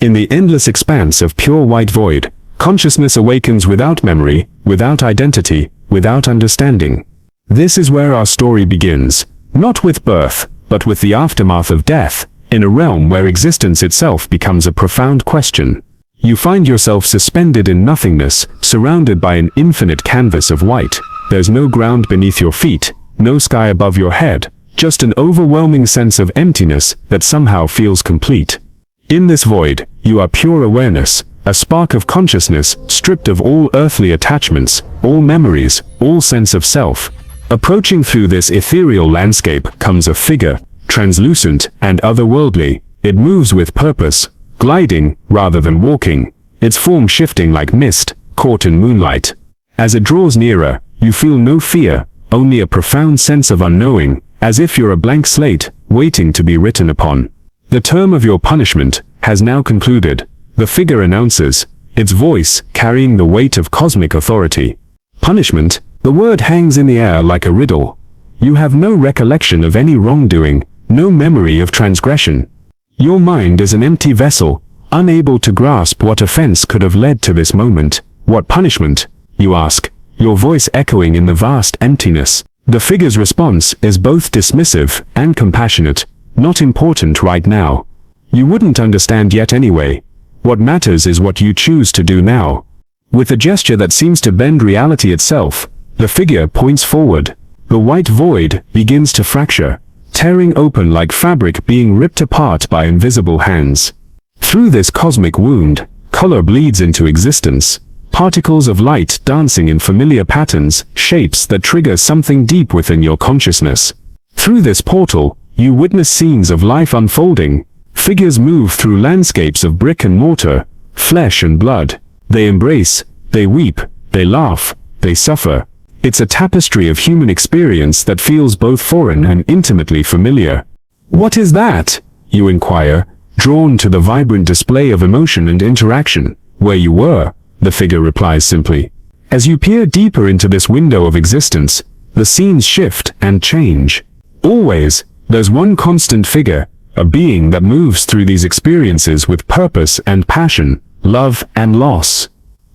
In the endless expanse of pure white void, consciousness awakens without memory, without identity, without understanding. This is where our story begins, not with birth, but with the aftermath of death, in a realm where existence itself becomes a profound question. You find yourself suspended in nothingness, surrounded by an infinite canvas of white. There's no ground beneath your feet, no sky above your head, just an overwhelming sense of emptiness that somehow feels complete. In this void, you are pure awareness, a spark of consciousness stripped of all earthly attachments, all memories, all sense of self. Approaching through this ethereal landscape comes a figure, translucent and otherworldly. It moves with purpose, gliding rather than walking, its form shifting like mist, caught in moonlight. As it draws nearer, you feel no fear, only a profound sense of unknowing, as if you're a blank slate, waiting to be written upon. The term of your punishment has now concluded, the figure announces, its voice carrying the weight of cosmic authority. Punishment, the word hangs in the air like a riddle. You have no recollection of any wrongdoing, no memory of transgression. Your mind is an empty vessel, unable to grasp what offense could have led to this moment. What punishment, you ask, your voice echoing in the vast emptiness. The figure's response is both dismissive and compassionate. Not important right now. You wouldn't understand yet anyway. What matters is what you choose to do now. With a gesture that seems to bend reality itself, the figure points forward. The white void begins to fracture, tearing open like fabric being ripped apart by invisible hands. Through this cosmic wound, color bleeds into existence. Particles of light dancing in familiar patterns, shapes that trigger something deep within your consciousness. Through this portal, you witness scenes of life unfolding. Figures move through landscapes of brick and mortar, flesh and blood. They embrace, they weep, they laugh, they suffer. It's a tapestry of human experience that feels both foreign and intimately familiar. What is that? You inquire, drawn to the vibrant display of emotion and interaction. Where you were, the figure replies simply. As you peer deeper into this window of existence, the scenes shift and change. Always, there's one constant figure, a being that moves through these experiences with purpose and passion, love and loss.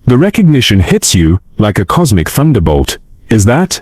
The recognition hits you like a cosmic thunderbolt. Is that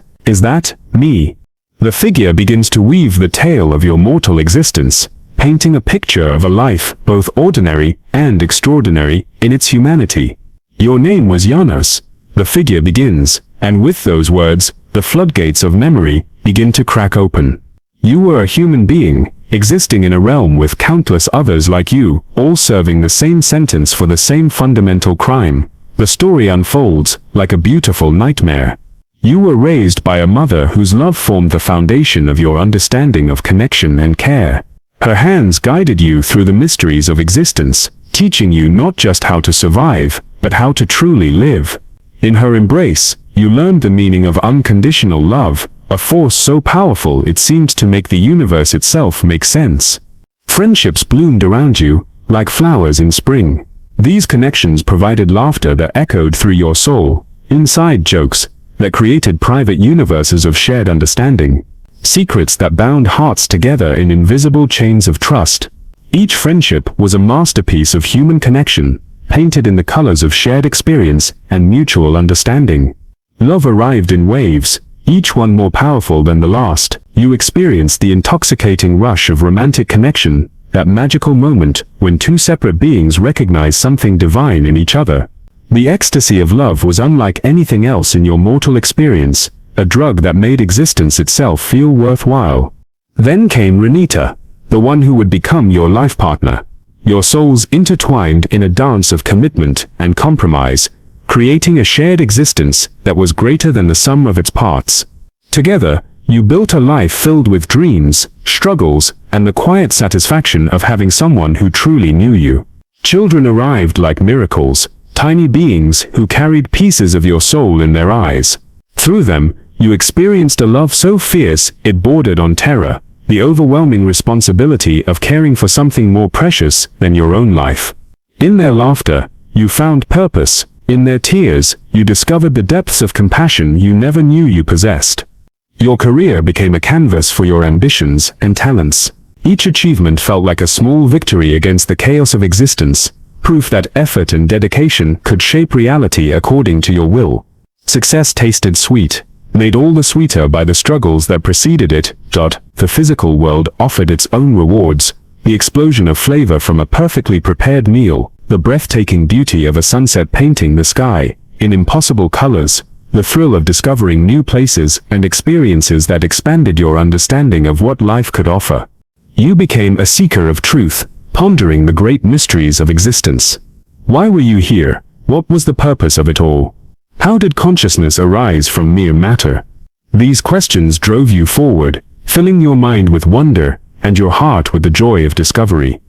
me? The figure begins to weave the tale of your mortal existence, painting a picture of a life both ordinary and extraordinary in its humanity. Your name was Janos, the figure begins, and with those words, the floodgates of memory begin to crack open. You were a human being, existing in a realm with countless others like you, all serving the same sentence for the same fundamental crime. The story unfolds like a beautiful nightmare. You were raised by a mother whose love formed the foundation of your understanding of connection and care. Her hands guided you through the mysteries of existence, teaching you not just how to survive, but how to truly live. In her embrace, you learned the meaning of unconditional love, a force so powerful it seemed to make the universe itself make sense. Friendships bloomed around you, like flowers in spring. These connections provided laughter that echoed through your soul, inside jokes that created private universes of shared understanding, secrets that bound hearts together in invisible chains of trust. Each friendship was a masterpiece of human connection, painted in the colors of shared experience and mutual understanding. Love arrived in waves, each one more powerful than the last. You experienced the intoxicating rush of romantic connection, that magical moment when two separate beings recognize something divine in each other. The ecstasy of love was unlike anything else in your mortal experience, a drug that made existence itself feel worthwhile. Then came Renita, the one who would become your life partner. Your souls intertwined in a dance of commitment and compromise, creating a shared existence that was greater than the sum of its parts. Together, you built a life filled with dreams, struggles, and the quiet satisfaction of having someone who truly knew you. Children arrived like miracles, tiny beings who carried pieces of your soul in their eyes. Through them, you experienced a love so fierce it bordered on terror, the overwhelming responsibility of caring for something more precious than your own life. In their laughter, you found purpose. In their tears, you discovered the depths of compassion you never knew you possessed. Your career became a canvas for your ambitions and talents. Each achievement felt like a small victory against the chaos of existence, proof that effort and dedication could shape reality according to your will. Success tasted sweet, made all the sweeter by the struggles that preceded it. The physical world offered its own rewards, the explosion of flavor from a perfectly prepared meal, the breathtaking beauty of a sunset painting the sky in impossible colors, the thrill of discovering new places and experiences that expanded your understanding of what life could offer. You became a seeker of truth, pondering the great mysteries of existence. Why were you here? What was the purpose of it all? How did consciousness arise from mere matter? These questions drove you forward, filling your mind with wonder and your heart with the joy of discovery.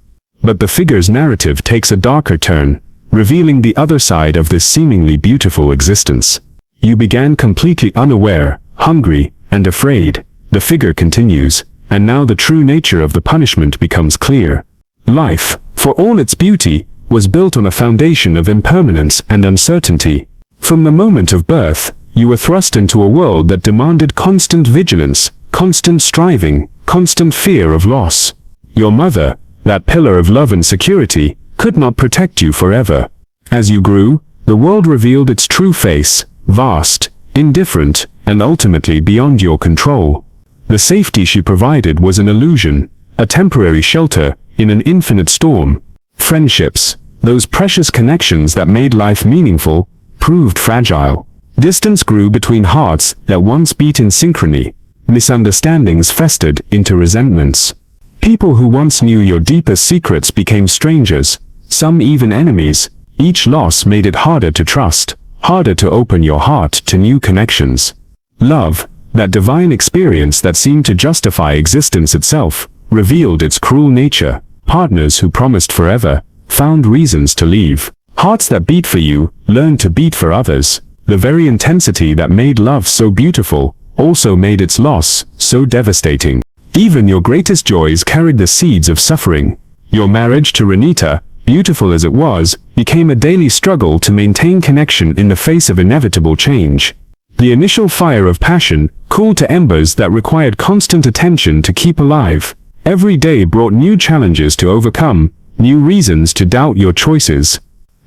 But the figure's narrative takes a darker turn, revealing the other side of this seemingly beautiful existence. You began completely unaware, hungry, and afraid. The figure continues, and now the true nature of the punishment becomes clear. Life, for all its beauty, was built on a foundation of impermanence and uncertainty. From the moment of birth, you were thrust into a world that demanded constant vigilance, constant striving, constant fear of loss. Your mother, that pillar of love and security, could not protect you forever. As you grew, the world revealed its true face, vast, indifferent, and ultimately beyond your control. The safety she provided was an illusion, a temporary shelter in an infinite storm. Friendships, those precious connections that made life meaningful, proved fragile. Distance grew between hearts that once beat in synchrony. Misunderstandings festered into resentments. People who once knew your deepest secrets became strangers, some even enemies. Each loss made it harder to trust, harder to open your heart to new connections. Love, that divine experience that seemed to justify existence itself, revealed its cruel nature. Partners who promised forever found reasons to leave. Hearts that beat for you learned to beat for others. The very intensity that made love so beautiful also made its loss so devastating. Even your greatest joys carried the seeds of suffering. Your marriage to Renita, beautiful as it was, became a daily struggle to maintain connection in the face of inevitable change. The initial fire of passion cooled to embers that required constant attention to keep alive. Every day brought new challenges to overcome, new reasons to doubt your choices.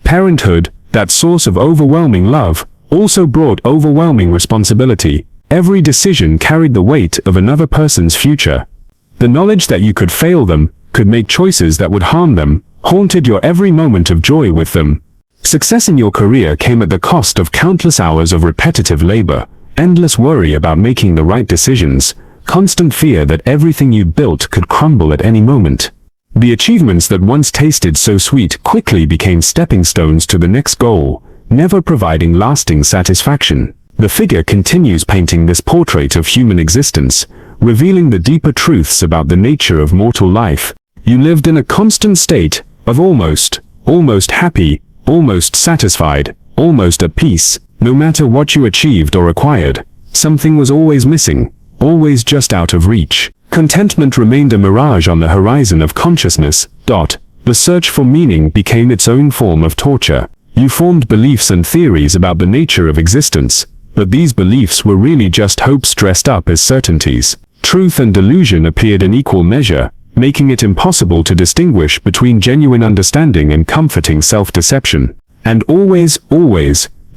Parenthood, that source of overwhelming love, also brought overwhelming responsibility. Every decision carried the weight of another person's future. The knowledge that you could fail them, could make choices that would harm them, haunted your every moment of joy with them. Success in your career came at the cost of countless hours of repetitive labor, endless worry about making the right decisions, constant fear that everything you built could crumble at any moment. The achievements that once tasted so sweet quickly became stepping stones to the next goal, never providing lasting satisfaction. The figure continues painting this portrait of human existence, revealing the deeper truths about the nature of mortal life. You lived in a constant state of almost happy, almost satisfied, almost at peace. No matter what you achieved or acquired, something was always missing, always just out of reach. Contentment remained a mirage on the horizon of consciousness. The search for meaning became its own form of torture. You formed beliefs and theories about the nature of existence, but these beliefs were really just hopes dressed up as certainties. Truth and delusion appeared in equal measure, making it impossible to distinguish between genuine understanding and comforting self-deception. And always,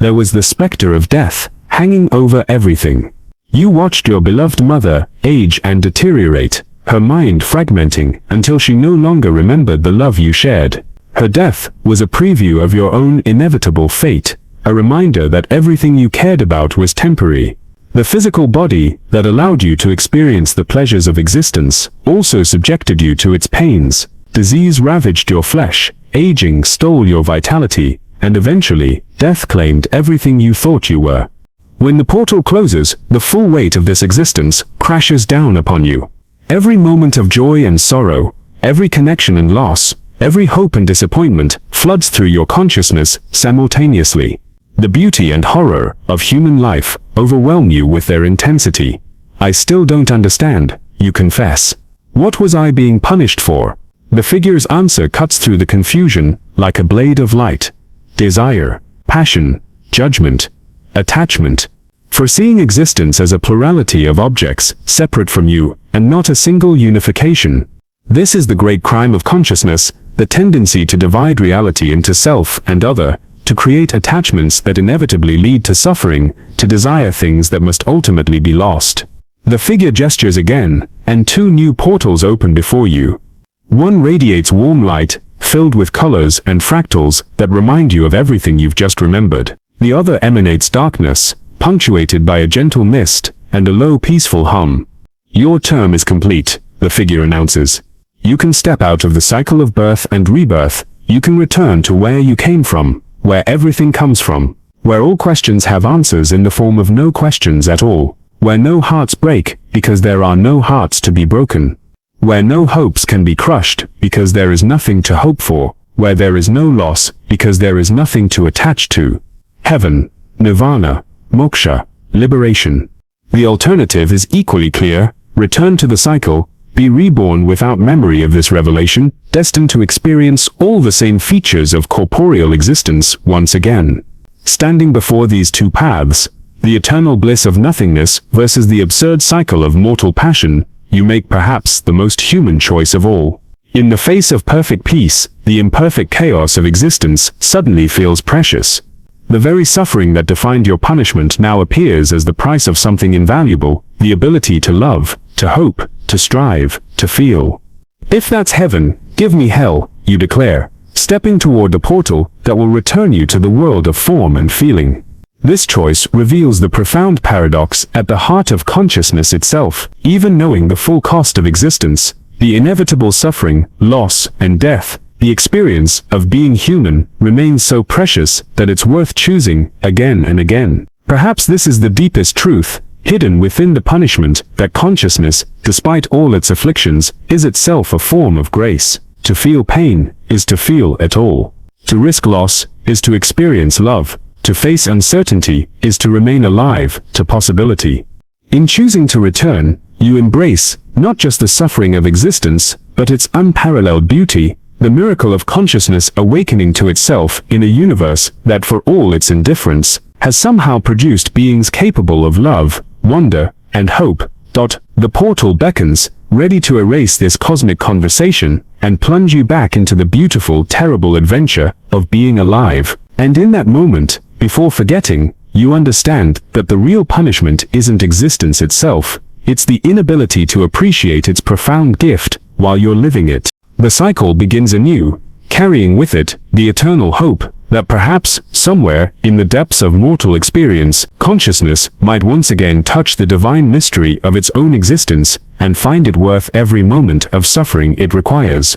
there was the specter of death, hanging over everything. You watched your beloved mother age and deteriorate, her mind fragmenting until she no longer remembered the love you shared. Her death was a preview of your own inevitable fate, a reminder that everything you cared about was temporary. The physical body that allowed you to experience the pleasures of existence also subjected you to its pains. Disease ravaged your flesh, aging stole your vitality, and eventually, death claimed everything you thought you were. When the portal closes, the full weight of this existence crashes down upon you. Every moment of joy and sorrow, every connection and loss, every hope and disappointment floods through your consciousness simultaneously. The beauty and horror of human life overwhelm you with their intensity. I still don't understand, you confess. What was I being punished for? The figure's answer cuts through the confusion like a blade of light. Desire, passion, judgment, attachment. Foreseeing existence as a plurality of objects separate from you, and not a single unification. This is the great crime of consciousness, the tendency to divide reality into self and other, to create attachments that inevitably lead to suffering, to desire things that must ultimately be lost. The figure gestures again, and two new portals open before you. One radiates warm light, filled with colors and fractals that remind you of everything you've just remembered. The other emanates darkness, punctuated by a gentle mist and a low peaceful hum. Your term is complete, the figure announces. You can step out of the cycle of birth and rebirth. You can return to where you came from, where everything comes from, where all questions have answers in the form of no questions at all, where no hearts break because there are no hearts to be broken, where no hopes can be crushed because there is nothing to hope for, where there is no loss because there is nothing to attach to. Heaven, nirvana, moksha, liberation. The alternative is equally clear: return to the cycle, be reborn without memory of this revelation, destined to experience all the same features of corporeal existence once again. Standing before these two paths, the eternal bliss of nothingness versus the absurd cycle of mortal passion, you make perhaps the most human choice of all. In the face of perfect peace, the imperfect chaos of existence suddenly feels precious. The very suffering that defined your punishment now appears as the price of something invaluable, the ability to love, to hope, to strive, to feel. If that's heaven, give me hell, you declare, stepping toward the portal that will return you to the world of form and feeling. This choice reveals the profound paradox at the heart of consciousness itself. Even knowing the full cost of existence, the inevitable suffering, loss, and death, the experience of being human remains so precious that it's worth choosing again and again. Perhaps this is the deepest truth, hidden within the punishment, that consciousness, despite all its afflictions, is itself a form of grace. To feel pain is to feel at all. To risk loss is to experience love. To face uncertainty is to remain alive to possibility. In choosing to return, you embrace not just the suffering of existence, but its unparalleled beauty, the miracle of consciousness awakening to itself in a universe that, for all its indifference, has somehow produced beings capable of love, wonder, and hope. The portal beckons, ready to erase this cosmic conversation and plunge you back into the beautiful, terrible adventure of being alive. And in that moment, before forgetting, you understand that the real punishment isn't existence itself, it's the inability to appreciate its profound gift while you're living it. The cycle begins anew, carrying with it the eternal hope that perhaps, somewhere in the depths of mortal experience, consciousness might once again touch the divine mystery of its own existence and find it worth every moment of suffering it requires.